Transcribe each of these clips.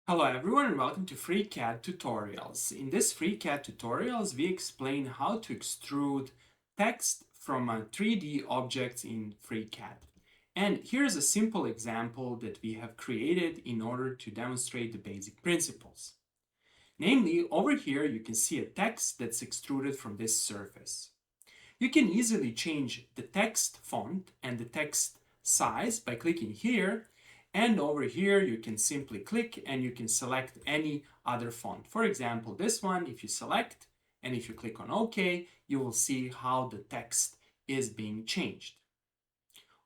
Hello everyone and welcome to FreeCAD tutorials. In this FreeCAD tutorials, we explain how to extrude text from 3D objects in FreeCAD. And here's a simple example that we have created in order to demonstrate the basic principles. Namely, over here you can see a text that's extruded from this surface. You can easily change the text font and the text size by clicking here, and over here you can simply click and you can select any other font. For example, this one, if you select and if you click on OK, you will see how the text is being changed.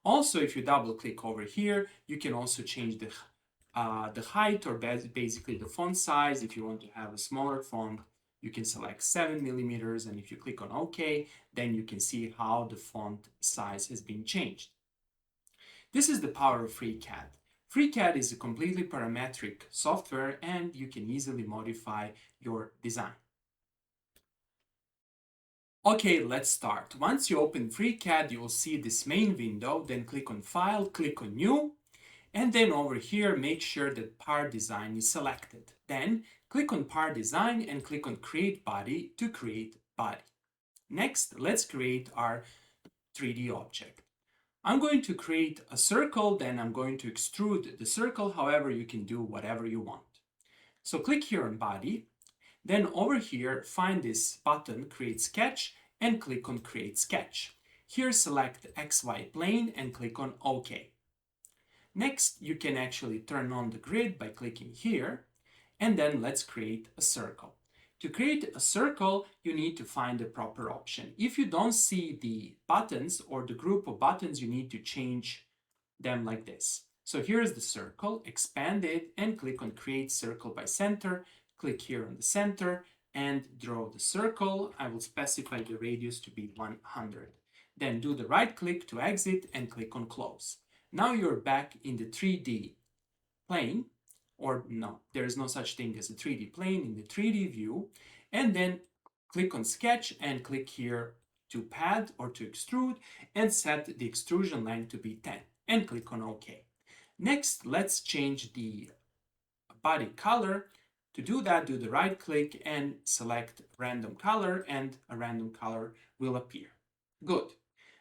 Also, if you double click over here, you can also change the height or basically the font size. If you want to have a smaller font, you can select 7 millimeters, and if you click on OK, then you can see how the font size has been changed. This is the power of FreeCAD. FreeCAD is a completely parametric software and you can easily modify your design. Okay, let's start. Once you open FreeCAD, you will see this main window, then click on File, click on New, and then over here, make sure that Part Design is selected. Then click on Part Design and click on Create Body to create body. Next, let's create our 3D object. I'm going to create a circle, then I'm going to extrude the circle. However, you can do whatever you want. So click here on Body. Then over here, find this button, Create Sketch, and click on Create Sketch. Here, select XY plane and click on OK. Next, you can actually turn on the grid by clicking here, and then let's create a circle. To create a circle, you need to find the proper option. If you don't see the buttons or the group of buttons, you need to change them like this. So here's the circle, expand it and click on Create Circle by Center. Click here on the center and draw the circle. I will specify the radius to be 100. Then do the right click to exit and click on Close. Now you're back in the 3D plane, or no, there is no such thing as a 3D plane, in the 3D view, and then click on Sketch and click here to pad or to extrude and set the extrusion length to be 10 and click on OK. Next, let's change the body color. To do that, do the right click and select random color, and a random color will appear. Good.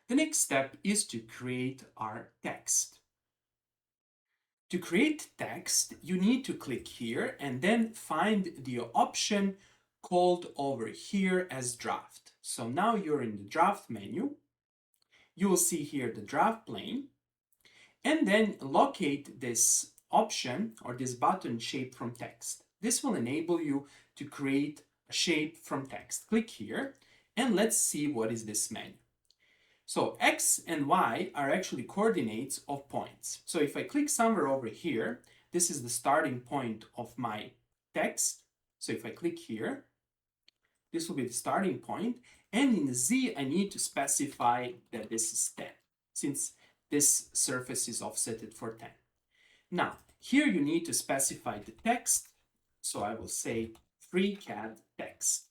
The next step is to create our text. To create text, you need to click here and then find the option called over here as draft. So now you're in the draft menu. You will see here the draft plane, and then locate this option or this button shape from text. This will enable you to create a shape from text. Click here and let's see what is this menu. So X and Y are actually coordinates of points. So if I click somewhere over here, this is the starting point of my text. So if I click here, this will be the starting point. And in the Z, I need to specify that this is 10, since this surface is offsetted for 10. Now, here you need to specify the text. So I will say FreeCAD text.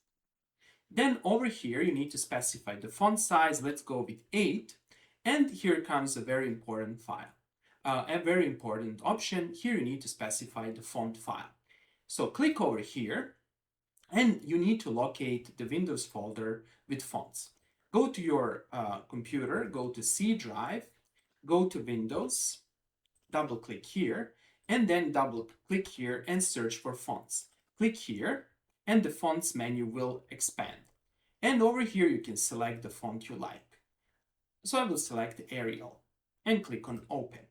Then over here, you need to specify the font size. Let's go with 8. And here comes a very important file, a very important option. Here you need to specify the font file. So click over here and you need to locate the Windows folder with fonts. Go to your computer, go to C drive, go to Windows, double click here, and then double click here and search for fonts. Click here and the fonts menu will expand. And over here you can select the font you like. So I will select Arial and click on Open.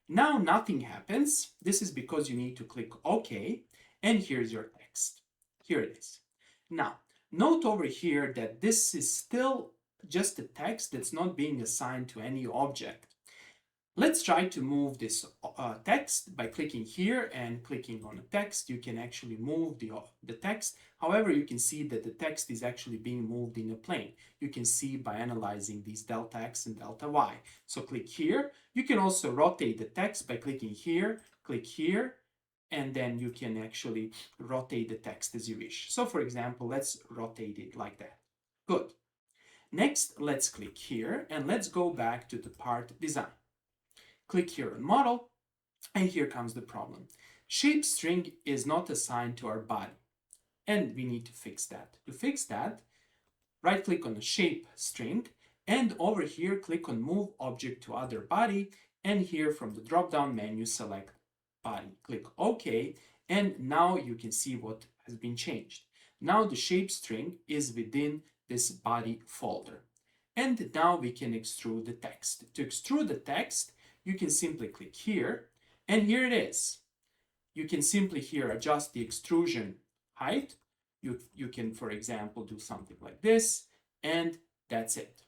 Now nothing happens. This is because you need to click OK, and here's your text. Here it is. Now, note over here that this is still just a text that's not being assigned to any object. Let's try to move this text by clicking here and clicking on the text. You can actually move the text. However, you can see that the text is actually being moved in a plane. You can see by analyzing these delta X and delta Y. So click here. You can also rotate the text by clicking here, click here, and then you can actually rotate the text as you wish. So for example, let's rotate it like that. Good. Next, let's click here and let's go back to the part design. Click here on model, and here comes the problem. shape string is not assigned to our body, and we need to fix that. To fix that, right click on the shape string, and over here click on move object to other body, and here from the drop down menu select body. Click OK, and now you can see what has been changed. Now the shape string is within this body folder. And now we can extrude the text. To extrude the text, you can simply click here, and here it is. You can simply here adjust the extrusion height. You can, for example, do something like this, and that's it.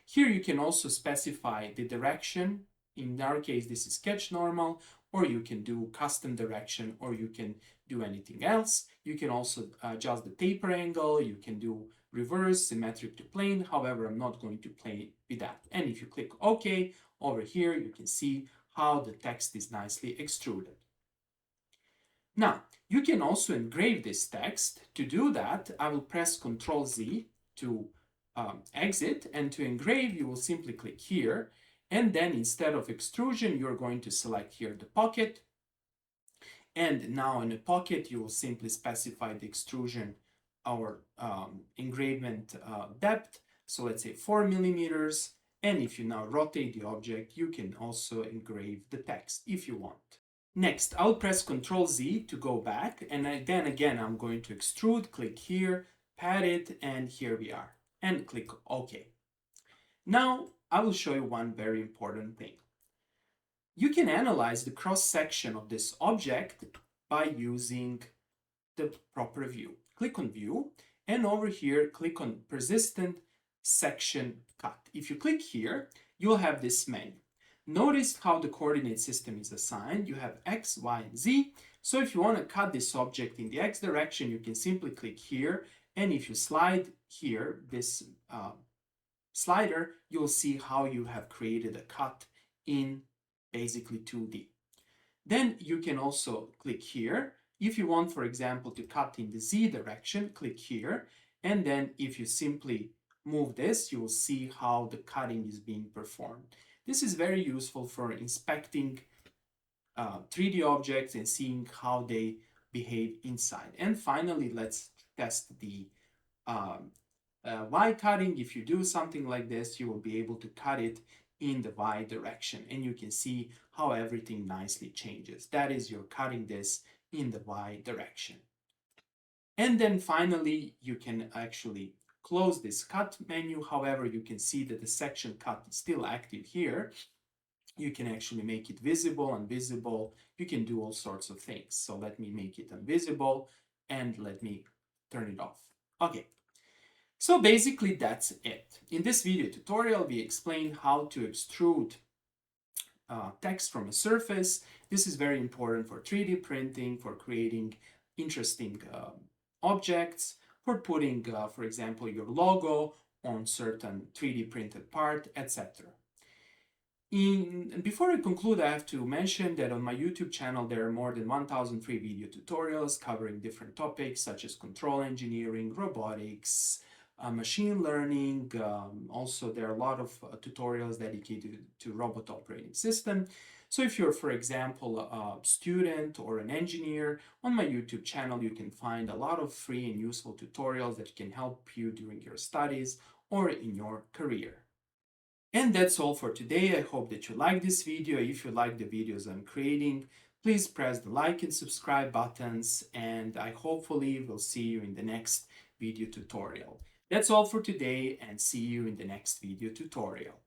Here you can also specify the direction. In our case, this is sketch normal, or you can do custom direction, or you can do anything else. You can also adjust the taper angle. You can do reverse, symmetric to plane. However, I'm not going to play with that. And if you click OK, over here, you can see how the text is nicely extruded. Now, you can also engrave this text. To do that, I will press Ctrl Z to exit, and to engrave, you will simply click here, and then instead of extrusion, you're going to select here the pocket, and now in the pocket, you will simply specify the extrusion or engravement depth, so let's say 4 millimeters, and if you now rotate the object, you can also engrave the text if you want. Next, I'll press Ctrl Z to go back, and then again, I'm going to extrude, click here, pat it, and here we are, and click OK. Now, I will show you one very important thing. You can analyze the cross-section of this object by using the proper view. Click on View, and over here, click on Persistent Section Cut. If you click here, you'll have this menu. Notice how the coordinate system is assigned. You have X, Y, and Z. So if you want to cut this object in the X direction, you can simply click here. And if you slide here, this slider, you'll see how you have created a cut in basically 2D. Then you can also click here. If you want, for example, to cut in the Z direction, click here. And then if you simply move this, you will see how the cutting is being performed. This is very useful for inspecting 3D objects and seeing how they behave inside. And finally, let's test the Y cutting. If you do something like this, you will be able to cut it in the Y direction, and you can see how everything nicely changes. That is, you're cutting this in the Y direction. And then finally, you can actually close this cut menu. However, you can see that the section cut is still active here. You can actually make it visible, invisible. You can do all sorts of things. So let me make it invisible, and let me turn it off. Okay. So basically that's it. In this video tutorial, we explained how to extrude text from a surface. This is very important for 3D printing, for creating interesting objects, for putting, for example, your logo on certain 3D printed part, etc. Before I conclude, I have to mention that on my YouTube channel, there are more than 1,000 free video tutorials covering different topics such as control engineering, robotics, machine learning. Also, there are a lot of tutorials dedicated to robot operating system. So if you're, for example, a student or an engineer, on my YouTube channel, you can find a lot of free and useful tutorials that can help you during your studies or in your career. And that's all for today. I hope that you like this video. If you like the videos I'm creating, please press the like and subscribe buttons, and I hopefully will see you in the next video tutorial. That's all for today, and see you in the next video tutorial.